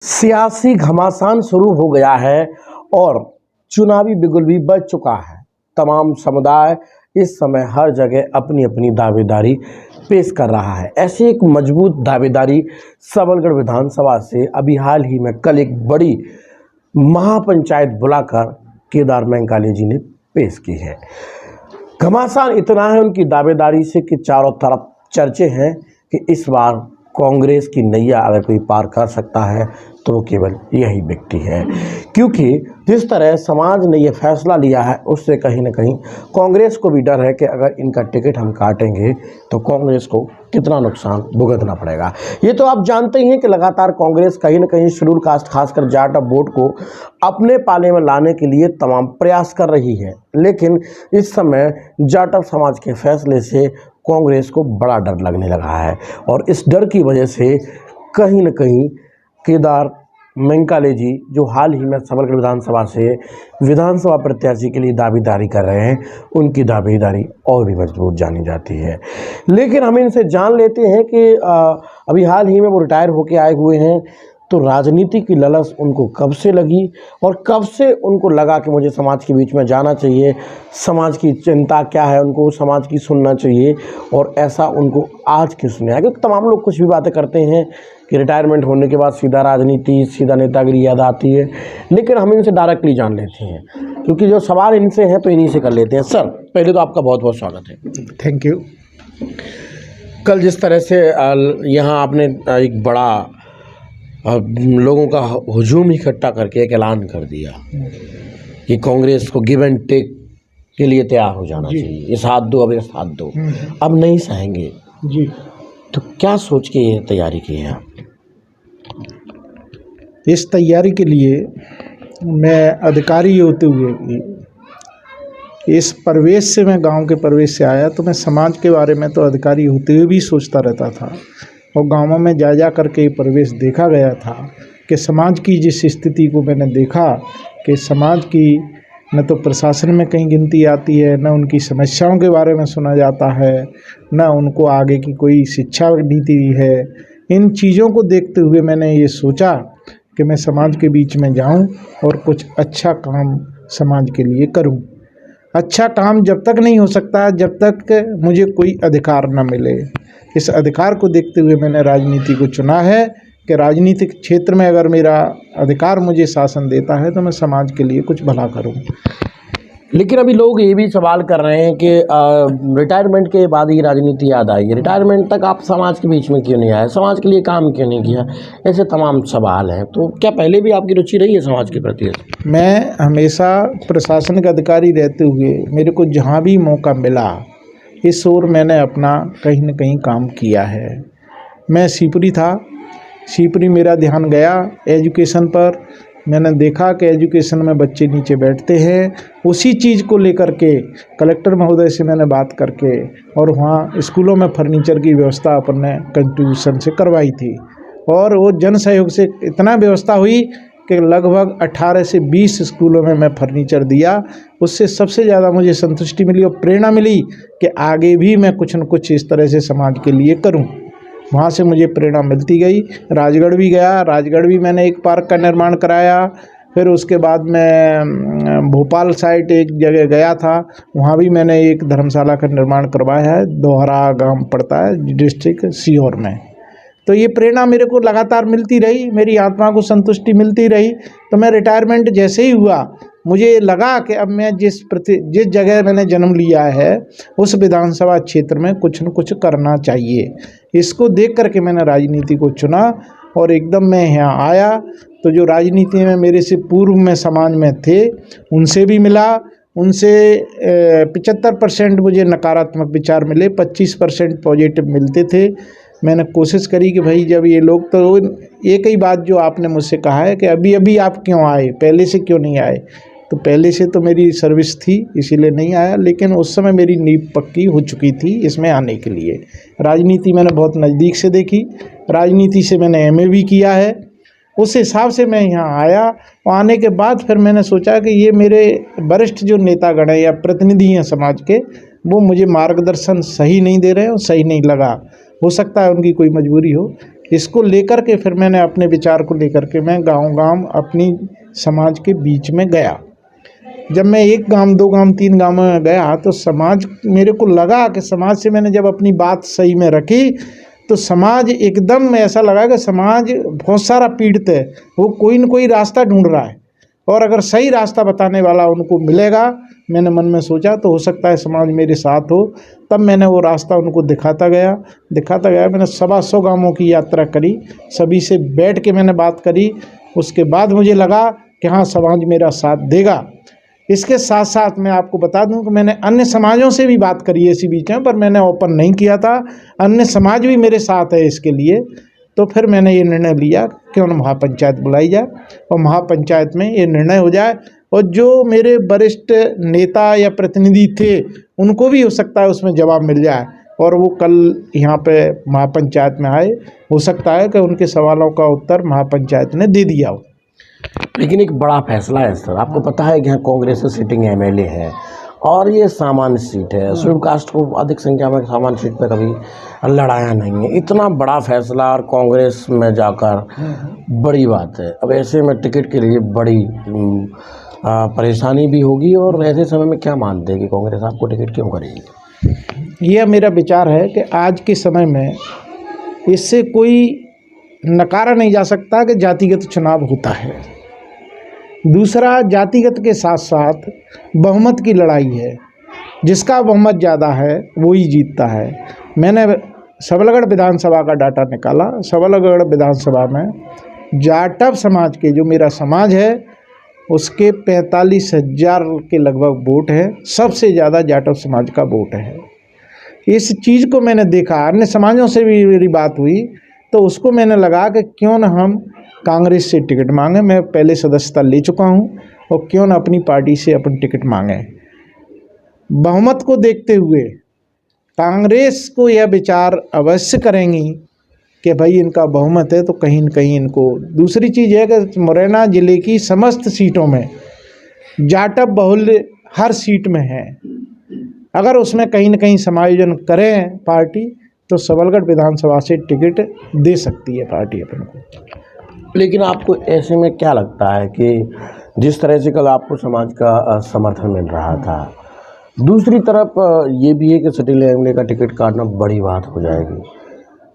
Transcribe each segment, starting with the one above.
सियासी घमासान शुरू हो गया है और चुनावी बिगुल भी बज चुका है। तमाम समुदाय इस समय हर जगह अपनी अपनी दावेदारी पेश कर रहा है। ऐसी एक मजबूत दावेदारी सबलगढ़ विधानसभा से अभी हाल ही में कल एक बड़ी महापंचायत बुलाकर केदार मैंकाले जी ने पेश की है। घमासान इतना है उनकी दावेदारी से कि चारों तरफ चर्चे हैं कि इस बार कांग्रेस की नैया अगर कोई पार कर सकता है तो वो केवल यही व्यक्ति है, क्योंकि जिस तरह समाज ने ये फैसला लिया है उससे कहीं ना कहीं कांग्रेस को भी डर है कि अगर इनका टिकट हम काटेंगे तो कांग्रेस को कितना नुकसान भुगतना पड़ेगा। ये तो आप जानते ही हैं कि लगातार कांग्रेस कहीं ना कहीं शेड्यूल कास्ट खासकर जाट वोट को अपने पाले में लाने के लिए तमाम प्रयास कर रही है, लेकिन इस समय जाटव समाज के फैसले से कांग्रेस को बड़ा डर लगने लगा है और इस डर की वजह से कहीं न कहीं केदार मैंकाले जी जो हाल ही में सबलगढ़ विधानसभा से विधानसभा प्रत्याशी के लिए दावेदारी कर रहे हैं, उनकी दावेदारी और भी मजबूत जानी जाती है। लेकिन हम इनसे जान लेते हैं कि अभी हाल ही में वो रिटायर होकर आए हुए हैं, तो राजनीति की ललच उनको कब से लगी और कब से उनको लगा कि मुझे समाज के बीच में जाना चाहिए, समाज की चिंता क्या है उनको समाज की सुनना चाहिए, और ऐसा उनको आज क्यों सुना है? क्योंकि तमाम लोग कुछ भी बातें करते हैं कि रिटायरमेंट होने के बाद सीधा राजनीति, सीधा नेतागिरी याद आती है, लेकिन हम इनसे डायरेक्टली जान लेते हैं क्योंकि जो सवाल इनसे हैं तो इन्हीं से कर लेते हैं। सर, पहले तो आपका बहुत बहुत स्वागत है। Thank you. कल जिस तरह से यहाँ आपने एक बड़ा लोगों का हुजूम इकट्ठा करके एक ऐलान कर दिया कि कांग्रेस को गिव एंड टेक के लिए तैयार हो जाना चाहिए, इस हाथ दो अब इस हाथ दो, अब नहीं सहेंगे जी, तो क्या सोच के ये तैयारी की है आप? इस तैयारी के लिए मैं अधिकारी होते हुए इस परिवेश से, मैं गांव के परिवेश से आया, तो मैं समाज के बारे में तो अधिकारी होते हुए भी सोचता रहता था और गाँवों में जा करके ये परिवेश देखा गया था कि समाज की जिस स्थिति को मैंने देखा कि समाज की न तो प्रशासन में कहीं गिनती आती है, न उनकी समस्याओं के बारे में सुना जाता है, न उनको आगे की कोई शिक्षा नीति है। इन चीज़ों को देखते हुए मैंने ये सोचा कि मैं समाज के बीच में जाऊं और कुछ अच्छा काम समाज के लिए करूं। अच्छा काम जब तक नहीं हो सकता जब तक मुझे कोई अधिकार न मिले। इस अधिकार को देखते हुए मैंने राजनीति को चुना है कि राजनीतिक क्षेत्र में अगर मेरा अधिकार मुझे शासन देता है तो मैं समाज के लिए कुछ भला करूं। लेकिन अभी लोग ये भी सवाल कर रहे हैं कि रिटायरमेंट के बाद ही राजनीति याद आई, रिटायरमेंट तक आप समाज के बीच में क्यों नहीं आए, समाज के लिए काम क्यों नहीं किया, ऐसे तमाम सवाल हैं। तो क्या पहले भी आपकी रुचि रही है समाज के प्रति? मैं हमेशा प्रशासनिक अधिकारी रहते हुए मेरे को जहाँ भी मौका मिला इस ओर मैंने अपना कहीं न कहीं काम किया है। मैं शिवपुरी था, शिवपुरी मेरा ध्यान गया एजुकेशन पर। मैंने देखा कि एजुकेशन में बच्चे नीचे बैठते हैं, उसी चीज़ को लेकर के कलेक्टर महोदय से मैंने बात करके और वहाँ स्कूलों में फर्नीचर की व्यवस्था अपने कंट्रीब्यूशन से करवाई थी और वो जन सहयोग से इतना व्यवस्था हुई कि लगभग 18 से 20 स्कूलों में मैं फर्नीचर दिया। उससे सबसे ज़्यादा मुझे संतुष्टि मिली और प्रेरणा मिली कि आगे भी मैं कुछ न कुछ इस तरह से समाज के लिए करूं। वहाँ से मुझे प्रेरणा मिलती गई। राजगढ़ भी गया, राजगढ़ भी मैंने एक पार्क का निर्माण कराया। फिर उसके बाद मैं भोपाल साइड एक जगह गया था, वहाँ भी मैंने एक धर्मशाला का निर्माण करवाया है। दोहरा गांव पड़ता है डिस्ट्रिक्ट सीहोर में। तो ये प्रेरणा मेरे को लगातार मिलती रही, मेरी आत्मा को संतुष्टि मिलती रही। तो मैं रिटायरमेंट जैसे ही हुआ मुझे लगा कि अब मैं जिस जगह मैंने जन्म लिया है उस विधानसभा क्षेत्र में कुछ न कुछ करना चाहिए। इसको देख करके मैंने राजनीति को चुना और एकदम मैं यहाँ आया। तो जो राजनीति में मेरे से पूर्व में समाज में थे उनसे भी मिला, उनसे 75% मुझे नकारात्मक विचार मिले, 25% पॉजिटिव मिलते थे। मैंने कोशिश करी कि भाई जब ये लोग, तो एक ही बात जो आपने मुझसे कहा है कि अभी अभी आप क्यों आए, पहले से क्यों नहीं आए, तो पहले से तो मेरी सर्विस थी इसीलिए नहीं आया, लेकिन उस समय मेरी नींव पक्की हो चुकी थी इसमें आने के लिए। राजनीति मैंने बहुत नज़दीक से देखी, राजनीति से मैंने एमए भी किया है, उस हिसाब से मैं यहाँ आया। और आने के बाद फिर मैंने सोचा कि ये मेरे वरिष्ठ जो नेतागण हैं या प्रतिनिधि हैं समाज के, वो मुझे मार्गदर्शन सही नहीं दे रहे हैं और सही नहीं लगा। हो सकता है उनकी कोई मजबूरी हो, इसको लेकर के फिर मैंने अपने विचार को लेकर के मैं गांव-गांव अपनी समाज के बीच में गया। जब मैं 1 गांव, 2 गांव, 3 गांव में गया तो समाज, मेरे को लगा कि समाज से मैंने जब अपनी बात सही में रखी तो समाज एकदम ऐसा लगा कि समाज बहुत सारा पीड़ित है, वो कोई न कोई रास्ता ढूंढ रहा है और अगर सही रास्ता बताने वाला उनको मिलेगा, मैंने मन में सोचा तो हो सकता है समाज मेरे साथ हो। तब मैंने वो रास्ता उनको दिखाता गया। मैंने 125 गांवों की यात्रा करी, सभी से बैठ के मैंने बात करी। उसके बाद मुझे लगा कि हाँ, समाज मेरा साथ देगा। इसके साथ साथ मैं आपको बता दूं कि मैंने अन्य समाजों से भी बात करी है इसी बीच में, पर मैंने ओपन नहीं किया था। अन्य समाज भी मेरे साथ है इसके लिए। तो फिर मैंने ये निर्णय लिया क्यों न महापंचायत बुलाई जाए और महापंचायत में ये निर्णय हो जाए और जो मेरे वरिष्ठ नेता या प्रतिनिधि थे उनको भी हो सकता है उसमें जवाब मिल जाए और वो कल यहाँ पे महापंचायत में आए। हो सकता है कि उनके सवालों का उत्तर महापंचायत ने दे दिया हो। लेकिन एक बड़ा फैसला है सर, आपको पता है कि यहाँ कांग्रेस से सिटिंग एमएलए है और ये सामान्य सीट है। शेड्यूल कास्ट को अधिक संख्या में सामान्य सीट पर कभी लड़ाया नहीं है। इतना बड़ा फैसला और कांग्रेस में जाकर बड़ी बात है। अब ऐसे में टिकट के लिए बड़ी परेशानी भी होगी और ऐसे समय में क्या मानते हैं कि कांग्रेस आपको टिकट क्यों करेगी? यह मेरा विचार है कि आज के समय में इससे कोई नकारा नहीं जा सकता कि जातिगत चुनाव होता है। दूसरा, जातिगत के साथ साथ बहुमत की लड़ाई है। जिसका बहुमत ज़्यादा है वो ही जीतता है। मैंने सबलगढ़ विधानसभा का डाटा निकाला। सबलगढ़ विधानसभा में जाटव समाज के, जो मेरा समाज है, उसके 45,000 के लगभग वोट है। सबसे ज़्यादा जाटव समाज का वोट है। इस चीज़ को मैंने देखा, अन्य समाजों से भी मेरी बात हुई तो उसको मैंने लगा कि क्यों न हम कांग्रेस से टिकट मांगें। मैं पहले सदस्यता ले चुका हूं और क्यों न अपनी पार्टी से अपन टिकट मांगें। बहुमत को देखते हुए कांग्रेस को यह विचार अवश्य करेंगी कि भाई इनका बहुमत है तो कहीं न कहीं इनको। दूसरी चीज़ है कि मुरैना ज़िले की समस्त सीटों में जाटव बहुल्य हर सीट में है। अगर उसमें कहीं न कहीं समायोजन करें पार्टी तो सबलगढ़ विधानसभा से टिकट दे सकती है पार्टी अपन को। लेकिन आपको ऐसे में क्या लगता है कि जिस तरह से कल आपको समाज का समर्थन मिल रहा था, दूसरी तरफ ये भी है कि सिटिंग एमएलए का टिकट काटना बड़ी बात हो जाएगी।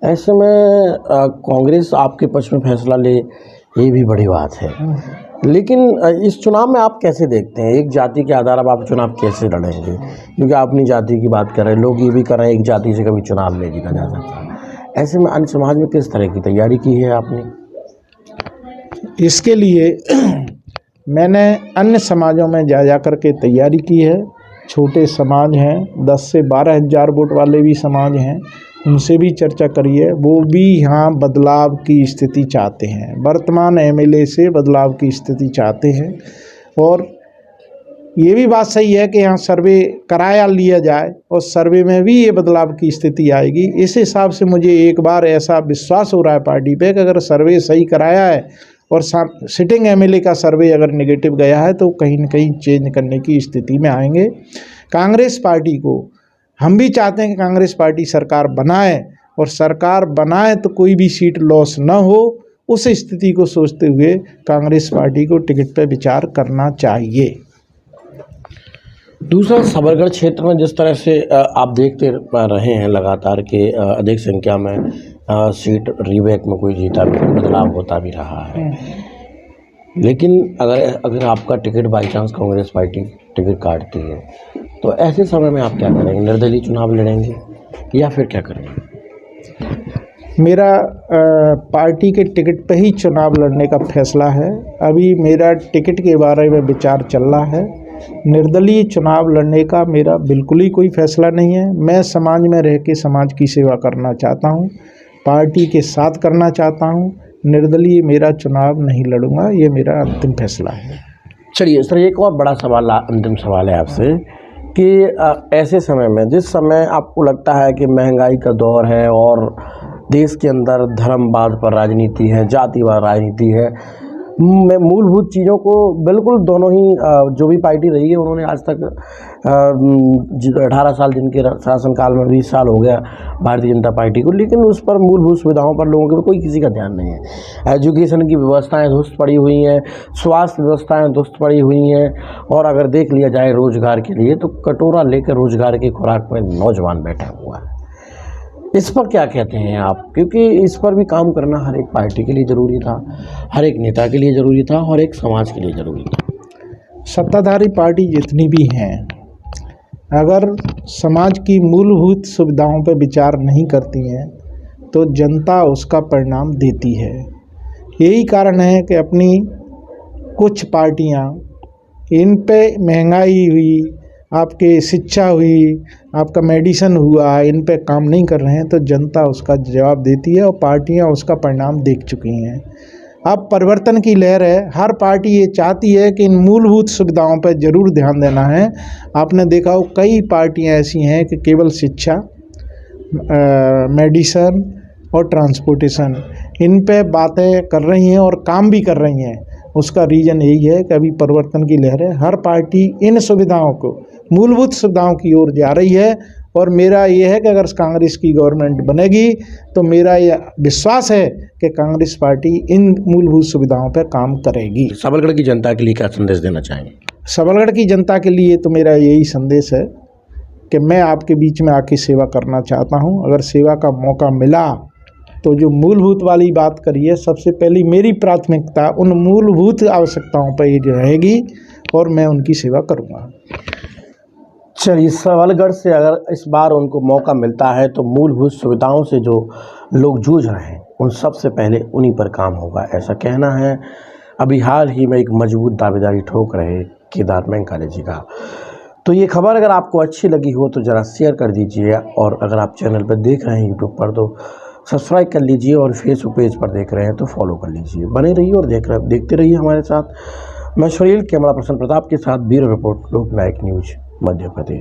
ऐसे में कांग्रेस आपके पक्ष में फैसला ले, ये भी बड़ी बात है। लेकिन इस चुनाव में आप कैसे देखते हैं, एक जाति के आधार पर आप चुनाव कैसे लड़ेंगे? क्योंकि आप अपनी जाति की बात कर रहे हैं, लोग ये भी कर रहे हैं एक जाति से कभी चुनाव नहीं जीता जा सकता। ऐसे में अन्य समाज में किस तरह की तैयारी की है आपने? इसके लिए मैंने अन्य समाजों में जा कर के तैयारी की है। छोटे समाज हैं, 10 से 12 हज़ार वोट वाले भी समाज हैं, उनसे भी चर्चा करी है। वो भी यहाँ बदलाव की स्थिति चाहते हैं, वर्तमान एमएलए से बदलाव की स्थिति चाहते हैं। और ये भी बात सही है कि यहाँ सर्वे कराया लिया जाए और सर्वे में भी ये बदलाव की स्थिति आएगी। इस हिसाब से मुझे एक बार ऐसा विश्वास हो रहा है पार्टी पे कि अगर सर्वे सही कराया है और सिटिंग एमएलए का सर्वे अगर नेगेटिव गया है तो कहीं न कहीं चेंज करने की स्थिति में आएंगे। कांग्रेस पार्टी को हम भी चाहते हैं कि कांग्रेस पार्टी सरकार बनाए और सरकार बनाए तो कोई भी सीट लॉस न हो। उस स्थिति को सोचते हुए कांग्रेस पार्टी को टिकट पर विचार करना चाहिए। दूसरा, सबलगढ़ क्षेत्र में जिस तरह से आप देखते रहे हैं लगातार कि अधिक संख्या में सीट रीबैक में कोई जीता भी, बदलाव होता भी रहा है। लेकिन अगर आपका ticket by chance Congress party ticket काटती है तो ऐसे समय में आप क्या करेंगे? निर्दलीय चुनाव लड़ेंगे या फिर क्या करेंगे? मेरा पार्टी के टिकट पर ही चुनाव लड़ने का फैसला है। अभी मेरा टिकट के बारे में विचार चल रहा है। निर्दलीय चुनाव लड़ने का मेरा बिल्कुल ही कोई फैसला नहीं है। मैं समाज में रह के समाज की सेवा करना चाहता हूँ, पार्टी के साथ करना चाहता हूँ। निर्दलीय मेरा चुनाव नहीं लड़ूंगा, ये मेरा अंतिम फैसला है। चलिए सर, एक और बड़ा सवाल, अंतिम सवाल है आपसे कि ऐसे समय में जिस समय आपको लगता है कि महंगाई का दौर है और देश के अंदर धर्मवाद पर राजनीति है, जातिवाद राजनीति है, मूलभूत चीज़ों को बिल्कुल दोनों ही जो भी पार्टी रही है उन्होंने आज तक 18 साल जिनके शासनकाल में 20 साल हो गया भारतीय जनता पार्टी को, लेकिन उस पर मूलभूत सुविधाओं पर लोगों के कोई किसी का ध्यान नहीं है। एजुकेशन की व्यवस्थाएं ध्वस्त पड़ी हुई हैं, स्वास्थ्य व्यवस्थाएं ध्वस्त पड़ी हुई हैं, और अगर देख लिया जाए रोजगार के लिए तो कटोरा लेकर रोजगार की खुराक में नौजवान बैठा हुआ है। इस पर क्या कहते हैं आप? क्योंकि इस पर भी काम करना हर एक पार्टी के लिए ज़रूरी था, हर एक नेता के लिए ज़रूरी था, हर एक समाज के लिए ज़रूरी था। सत्ताधारी पार्टी जितनी भी हैं, अगर समाज की मूलभूत सुविधाओं पर विचार नहीं करती हैं तो जनता उसका परिणाम देती है। यही कारण है कि अपनी कुछ पार्टियां इन पे महंगाई हुई, आपके शिक्षा हुई, आपका मेडिसिन हुआ, इन पे काम नहीं कर रहे हैं तो जनता उसका जवाब देती है और पार्टियां उसका परिणाम देख चुकी हैं। अब परिवर्तन की लहर है, हर पार्टी ये चाहती है कि इन मूलभूत सुविधाओं पर ज़रूर ध्यान देना है। आपने देखा हो कई पार्टियां ऐसी हैं कि केवल शिक्षा, मेडिसिन और ट्रांसपोर्टेशन इन पे बातें कर रही हैं और काम भी कर रही हैं। उसका रीज़न यही है कि अभी परिवर्तन की लहर है, हर पार्टी इन सुविधाओं को, मूलभूत सुविधाओं की ओर जा रही है। और मेरा ये है कि अगर कांग्रेस की गवर्नमेंट बनेगी तो मेरा यह विश्वास है कि कांग्रेस पार्टी इन मूलभूत सुविधाओं पर काम करेगी। सबलगढ़ की जनता के लिए क्या संदेश देना चाहेंगे? सबलगढ़ की जनता के लिए तो मेरा यही संदेश है कि मैं आपके बीच में आके सेवा करना चाहता हूं। अगर सेवा का मौका मिला तो जो मूलभूत वाली बात करिए, सबसे पहली मेरी प्राथमिकता उन मूलभूत आवश्यकताओं पर ही रहेगी और मैं उनकी सेवा करूंगा। चलिए, सबलगढ़ से अगर इस बार उनको मौका मिलता है तो मूलभूत सुविधाओं से जो लोग जूझ रहे हैं उन सबसे पहले उन्हीं पर काम होगा, ऐसा कहना है। अभी हाल ही में एक मजबूत दावेदारी ठोक रहे केदार मैंकाले जी का। तो ये खबर अगर आपको अच्छी लगी हो तो ज़रा शेयर कर दीजिए, और अगर आप चैनल पर देख रहे हैं यूट्यूब पर तो सब्सक्राइब कर लीजिए, और फेसबुक पेज पर देख रहे हैं तो फॉलो कर लीजिए। बने रहिए और देखते रहिए हमारे साथ। मैं सुनील, कैमरा पर्सन प्रताप के साथ, ब्यूरो रिपोर्ट, लोकनायक न्यूज, मध्य प्रदेश।